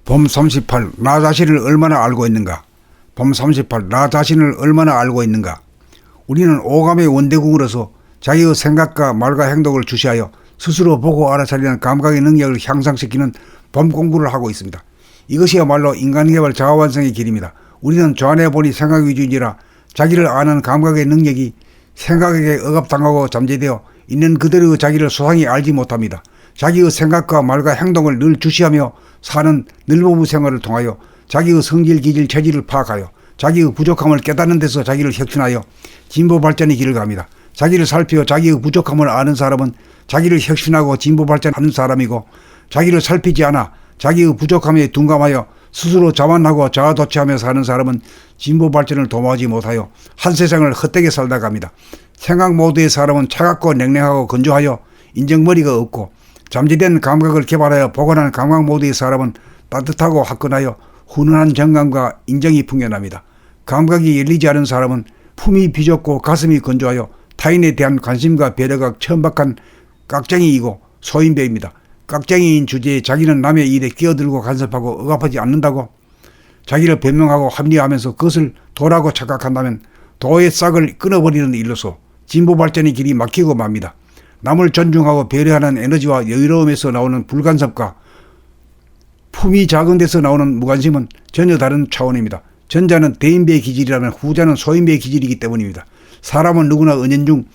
봄 38. 나 자신을 얼마나 알고 있는가. 봄 38. 나 자신을 얼마나 알고 있는가. 우리는 오감의 원대궁으로서 자기의 생각과 말과 행동을 주시하여 스스로 보고 알아차리는 감각의 능력을 향상시키는 봄 공부를 하고 있습니다. 이것이야말로 인간개발 자아완성의 길입니다. 우리는 좌뇌 보니 생각 위주이라 자기를 아는 감각의 능력이 생각에게 억압당하고 잠재되어 있는 그대로의 자기를 소상히 알지 못합니다. 자기의 생각과 말과 행동을 늘 주시하며 사는 늘보부 생활을 통하여 자기의 성질, 기질, 체질을 파악하여 자기의 부족함을 깨닫는 데서 자기를 혁신하여 진보 발전의 길을 갑니다. 자기를 살피어 자기의 부족함을 아는 사람은 자기를 혁신하고 진보 발전하는 사람이고, 자기를 살피지 않아 자기의 부족함에 둔감하여 스스로 자만하고 자아도취하며 사는 사람은 진보 발전을 도모하지 못하여 한 세상을 헛되게 살다 갑니다. 생각 모드의 사람은 차갑고 냉랭하고 건조하여 인정머리가 없고, 잠재된 감각을 개발하여 복원한 감각 모드의 사람은 따뜻하고 화끈하여 훈훈한 정감과 인정이 풍겨납니다. 감각이 열리지 않은 사람은 품이 비좁고 가슴이 건조하여 타인에 대한 관심과 배려가 천박한 깍쟁이이고 소인배입니다. 깍쟁이인 주제에 자기는 남의 일에 끼어들고 간섭하고 억압하지 않는다고 자기를 변명하고 합리화하면서 그것을 도라고 착각한다면 도의 싹을 끊어버리는 일로서 진보 발전의 길이 막히고 맙니다. 남을 존중하고 배려하는 에너지와 여유로움에서 나오는 불간섭과 품이 작은 데서 나오는 무관심은 전혀 다른 차원입니다. 전자는 대인배의 기질이라면 후자는 소인배의 기질이기 때문입니다. 사람은 누구나 은연중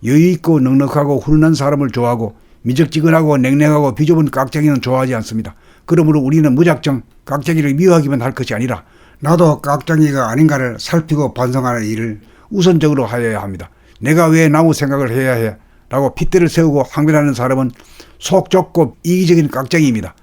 여유있고 넉넉하고 훈훈한 사람을 좋아하고 미적지근하고 냉랭하고 비좁은 깍쟁이는 좋아하지 않습니다. 그러므로 우리는 무작정 깍쟁이를 미워하기만 할 것이 아니라 나도 깍쟁이가 아닌가를 살피고 반성하는 일을 우선적으로 하여야 합니다. 내가 왜 나무 생각을 해야 해? 라고 핏대를 세우고 항변하는 사람은 속 좁고 이기적인 깍쟁이입니다.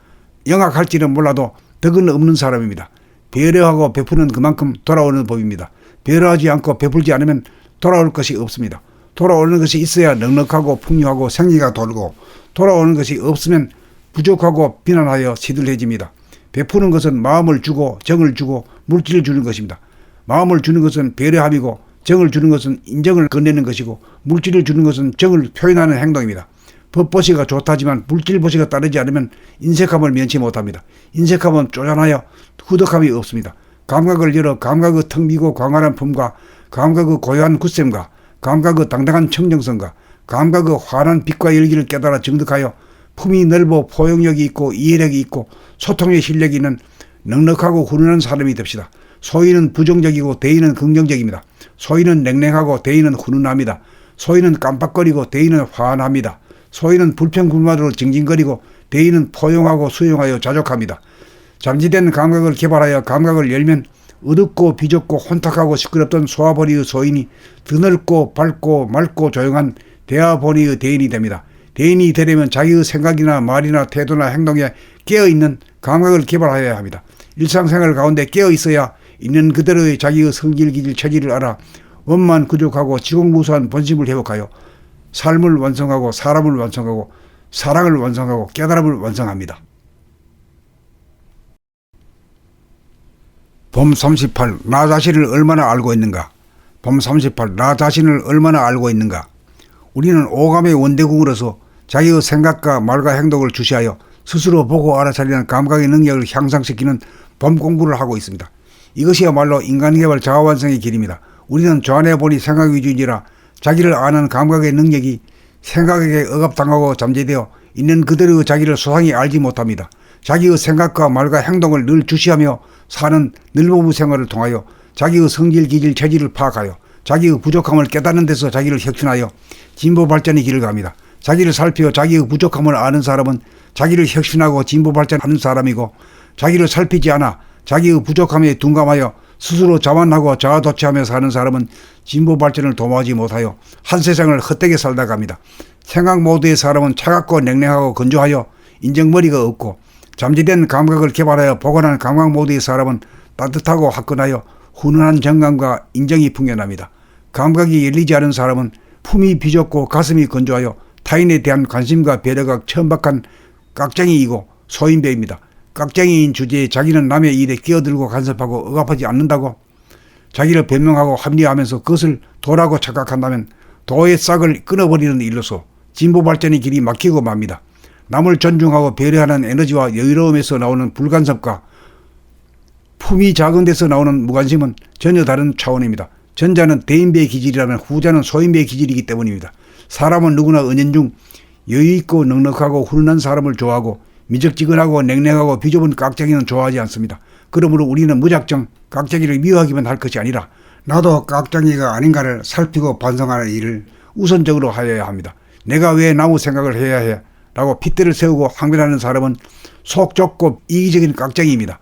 영악할지는 몰라도 덕은 없는 사람입니다. 배려하고 베푸는 그만큼 돌아오는 법입니다. 배려하지 않고 베풀지 않으면 돌아올 것이 없습니다. 돌아오는 것이 있어야 넉넉하고 풍요하고 생기가 돌고, 돌아오는 것이 없으면 부족하고 비난하여 시들해집니다. 베푸는 것은 마음을 주고 정을 주고 물질을 주는 것입니다. 마음을 주는 것은 배려함이고, 정을 주는 것은 인정을 건네는 것이고, 물질을 주는 것은 정을 표현하는 행동입니다. 법보시가 좋다지만 물질보시가 따르지 않으면 인색함을 면치 못합니다. 인색함은 쪼잔하여 후덕함이 없습니다. 감각을 열어 감각의 턱 미고 광활한 품과 감각의 고요한 굳셈과 감각의 당당한 청정성과 감각의 환한 빛과 열기를 깨달아 정득하여 품이 넓어 포용력이 있고 이해력이 있고 소통의 실력이 있는 넉넉하고 훈훈한 사람이 됩시다. 소인은 부정적이고 대인은 긍정적입니다. 소인은 냉랭하고 대인은 훈훈합니다. 소인은 깜빡거리고 대인은 환합니다. 소인은 불평불만으로 징징거리고 대인은 포용하고 수용하여 자족합니다. 잠재된 감각을 개발하여 감각을 열면 어둡고 비좁고 혼탁하고 시끄럽던 소아보리의 소인이 드넓고 밝고 맑고 조용한 대아보리의 대인이 됩니다. 대인이 되려면 자기의 생각이나 말이나 태도나 행동에 깨어있는 감각을 개발하여야 합니다. 일상생활 가운데 깨어있어야 있는 그대로의 자기의 성질, 기질, 체질을 알아 원만 구족하고 지공무수한 본심을 회복하여 삶을 완성하고 사람을 완성하고 사랑을 완성하고 깨달음을 완성합니다. 봄 38. 나 자신을 얼마나 알고 있는가. 봄 38. 나 자신을 얼마나 알고 있는가. 우리는 오감의 원대궁으로서 자기의 생각과 말과 행동을 주시하여 스스로 보고 알아차리는 감각의 능력을 향상시키는 봄 공부를 하고 있습니다. 이것이야말로 인간개발 자아완성의 길입니다. 우리는 좌뇌 보니 생각 위주이라 자기를 아는 감각의 능력이 생각에게 억압당하고 잠재되어 있는 그대로의 자기를 소상히 알지 못합니다. 자기의 생각과 말과 행동을 늘 주시하며 사는 늘보부 생활을 통하여 자기의 성질, 기질, 체질을 파악하여 자기의 부족함을 깨닫는 데서 자기를 혁신하여 진보 발전의 길을 갑니다. 자기를 살피어 자기의 부족함을 아는 사람은 자기를 혁신하고 진보 발전하는 사람이고, 자기를 살피지 않아 자기의 부족함에 둔감하여 스스로 자만하고 자아도취하며 사는 사람은 진보 발전을 도모하지 못하여 한 세상을 헛되게 살다 갑니다. 생각 모드의 사람은 차갑고 냉랭하고 건조하여 인정머리가 없고, 잠재된 감각을 개발하여 복원한 감각 모드의 사람은 따뜻하고 화끈하여 훈훈한 정감과 인정이 풍겨납니다. 감각이 열리지 않은 사람은 품이 비좁고 가슴이 건조하여 타인에 대한 관심과 배려가 천박한 깍쟁이이고 소인배입니다. 깍쟁이인 주제에 자기는 남의 일에 끼어들고 간섭하고 억압하지 않는다고 자기를 변명하고 합리화하면서 그것을 도라고 착각한다면 도의 싹을 끊어버리는 일로서 진보 발전의 길이 막히고 맙니다. 남을 존중하고 배려하는 에너지와 여유로움에서 나오는 불간섭과 품이 작은 데서 나오는 무관심은 전혀 다른 차원입니다. 전자는 대인배의 기질이라면 후자는 소인배의 기질이기 때문입니다. 사람은 누구나 은연중 여유있고 넉넉하고 훈훈한 사람을 좋아하고 미적지근하고 냉랭하고 비좁은 깍쟁이는 좋아하지 않습니다. 그러므로 우리는 무작정 깍쟁이를 미워하기만 할 것이 아니라 나도 깍쟁이가 아닌가를 살피고 반성하는 일을 우선적으로 하여야 합니다. 내가 왜 나무 생각을 해야 해? 라고 핏대를 세우고 항변하는 사람은 속 좁고 이기적인 깍쟁이입니다.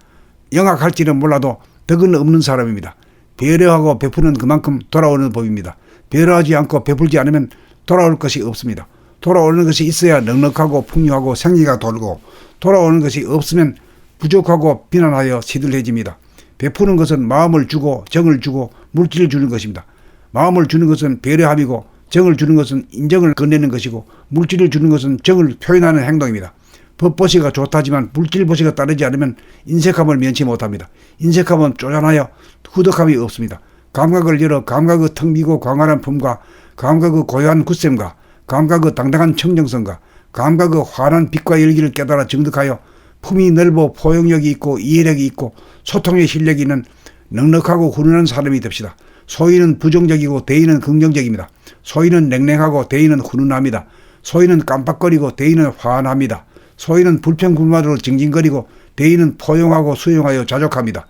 영악할지는 몰라도 덕은 없는 사람입니다. 배려하고 베푸는 그만큼 돌아오는 법입니다. 배려하지 않고 베풀지 않으면 돌아올 것이 없습니다. 돌아오는 것이 있어야 넉넉하고 풍요하고 생기가 돌고, 돌아오는 것이 없으면 부족하고 비난하여 시들해집니다. 베푸는 것은 마음을 주고 정을 주고 물질을 주는 것입니다. 마음을 주는 것은 배려함이고 정을 주는 것은 인정을 건네는 것이고 물질을 주는 것은 정을 표현하는 행동입니다. 법보시가 좋다지만 물질보시가 따르지 않으면 인색함을 면치 못합니다. 인색함은 쪼잔하여 후덕함이 없습니다. 감각을 열어 감각의 텅 비고 광활한 품과 감각의 고요한 굳셈과 감각의 당당한 청정성과 감각의 환한 빛과 열기를 깨달아 정득하여 품이 넓어 포용력이 있고 이해력이 있고 소통의 실력이 있는 넉넉하고 훈훈한 사람이 됩시다. 소인은 부정적이고 대인은 긍정적입니다. 소인은 냉랭하고 대인은 훈훈합니다. 소인은 깜빡거리고 대인은 환합니다. 소인은 불평불만으로 징징거리고 대인은 포용하고 수용하여 자족합니다.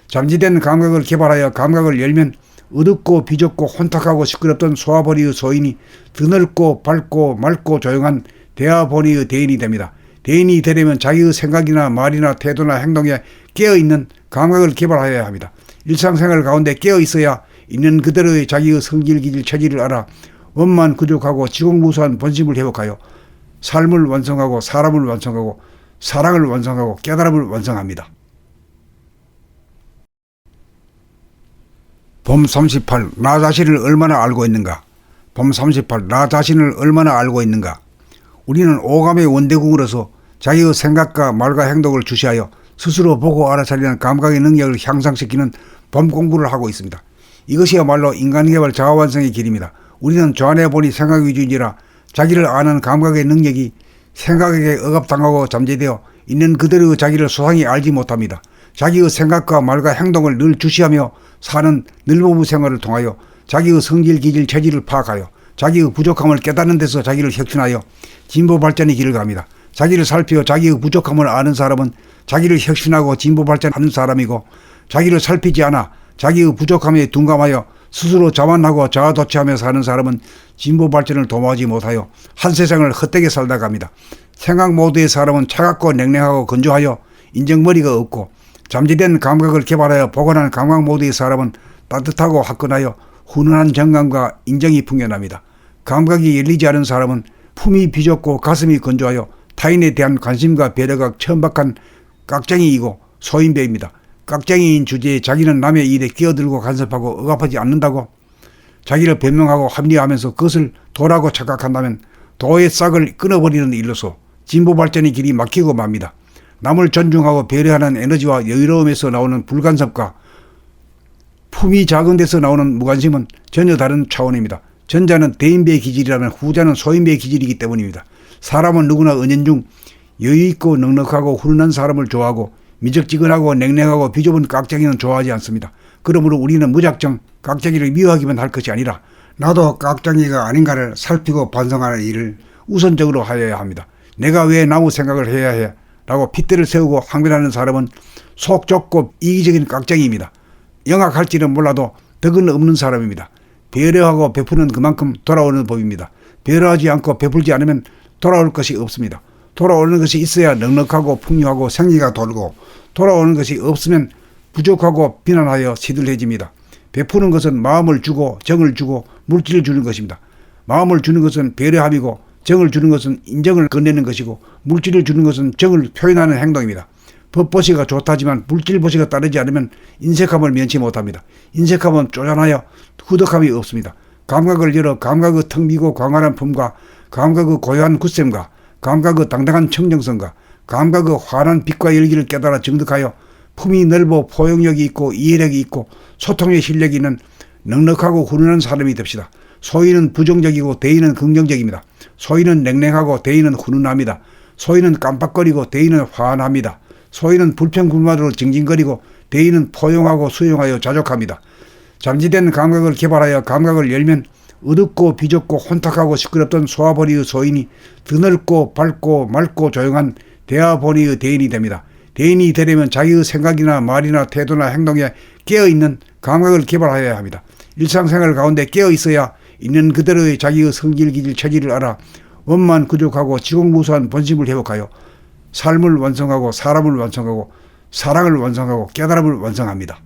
잠재된 감각을 개발하여 감각을 열면 어둡고 비좁고 혼탁하고 시끄럽던 소아버리의 소인이 드넓고 밝고 맑고 조용한 대아보리의 대인이 됩니다. 대인이 되려면 자기의 생각이나 말이나 태도나 행동에 깨어있는 감각을 개발하여야 합니다. 일상생활 가운데 깨어있어야 있는 그대로의 자기의 성질, 기질, 체질을 알아 원만 구족하고 지공무수한 본심을 회복하여 삶을 완성하고 사람을 완성하고 사랑을 완성하고 깨달음을 완성합니다. 봄 38. 나 자신을 얼마나 알고 있는가? 봄 38. 나 자신을 얼마나 알고 있는가? 우리는 오감의 원대궁으로서 자기의 생각과 말과 행동을 주시하여 스스로 보고 알아차리는 감각의 능력을 향상시키는 봄 공부를 하고 있습니다. 이것이야말로 인간개발 자아완성의 길입니다. 우리는 조안해 보니 생각 위주이라 자기를 아는 감각의 능력이 생각에게 억압당하고 잠재되어 있는 그대로의 자기를 소상히 알지 못합니다. 자기의 생각과 말과 행동을 늘 주시하며 사는 늘보부 생활을 통하여 자기의 성질, 기질, 체질을 파악하여 자기의 부족함을 깨닫는 데서 자기를 혁신하여 진보 발전의 길을 갑니다. 자기를 살피어 자기의 부족함을 아는 사람은 자기를 혁신하고 진보 발전하는 사람이고, 자기를 살피지 않아 자기의 부족함에 둔감하여 스스로 자만하고 자아도취하며 사는 사람은 진보 발전을 도모하지 못하여 한 세상을 헛되게 살다 갑니다. 생각 모드의 사람은 차갑고 냉랭하고 건조하여 인정머리가 없고, 잠재된 감각을 개발하여 복원한 감각 모드의 사람은 따뜻하고 화끈하여 훈훈한 정감과 인정이 풍겨납니다. 감각이 열리지 않은 사람은 품이 비좁고 가슴이 건조하여 타인에 대한 관심과 배려가 천박한 깍쟁이이고 소인배입니다. 깍쟁이인 주제에 자기는 남의 일에 끼어들고 간섭하고 억압하지 않는다고 자기를 변명하고 합리화하면서 그것을 도라고 착각한다면 도의 싹을 끊어버리는 일로서 진보 발전의 길이 막히고 맙니다. 남을 존중하고 배려하는 에너지와 여유로움에서 나오는 불간섭과 품이 작은 데서 나오는 무관심은 전혀 다른 차원입니다. 전자는 대인배의 기질이라면 후자는 소인배의 기질이기 때문입니다. 사람은 누구나 은연중 여유있고 넉넉하고 훈훈한 사람을 좋아하고 미적지근하고 냉랭하고 비좁은 깍쟁이는 좋아하지 않습니다. 그러므로 우리는 무작정 깍쟁이를 미워하기만 할 것이 아니라 나도 깍쟁이가 아닌가를 살피고 반성하는 일을 우선적으로 하여야 합니다. 내가 왜 나무 생각을 해야 해? 라고 핏대를 세우고 항변하는 사람은 속 좁고 이기적인 깍쟁이입니다. 영악할지는 몰라도 덕은 없는 사람입니다. 배려하고 베푸는 그만큼 돌아오는 법입니다. 배려하지 않고 베풀지 않으면 돌아올 것이 없습니다. 돌아오는 것이 있어야 넉넉하고 풍요하고 생기가 돌고, 돌아오는 것이 없으면 부족하고 비난하여 시들해집니다. 베푸는 것은 마음을 주고 정을 주고 물질을 주는 것입니다. 마음을 주는 것은 배려함이고 정을 주는 것은 인정을 건네는 것이고 물질을 주는 것은 정을 표현하는 행동입니다. 법보시가 좋다지만 물질보시가 따르지 않으면 인색함을 면치 못합니다. 인색함은 쪼잔하여 후덕함이 없습니다. 감각을 열어 감각의 텅 비고 광활한 품과 감각의 고요한 굳셈과 감각의 당당한 청정성과 감각의 환한 빛과 열기를 깨달아 정득하여 품이 넓어 포용력이 있고 이해력이 있고 소통의 실력이 있는 넉넉하고 훈훈한 사람이 됩시다. 소인은 부정적이고 대인은 긍정적입니다. 소인은 냉랭하고 대인은 훈훈합니다. 소인은 깜빡거리고 대인은 환합니다. 소인은 불평불만으로 징징거리고 대인은 포용하고 수용하여 자족합니다. 잠재된 감각을 개발하여 감각을 열면 어둡고 비좁고 혼탁하고 시끄럽던 소아버리의 소인이 드넓고 밝고 맑고 조용한 대화버리의 대인이 됩니다. 대인이 되려면 자기의 생각이나 말이나 태도나 행동에 깨어있는 감각을 개발하여야 합니다. 일상생활 가운데 깨어있어야 있는 그대로의 자기의 성질, 기질, 체질을 알아 원만 구족하고 지공무수한 본심을 회복하여 삶을 완성하고 사람을 완성하고 사랑을 완성하고 깨달음을 완성합니다.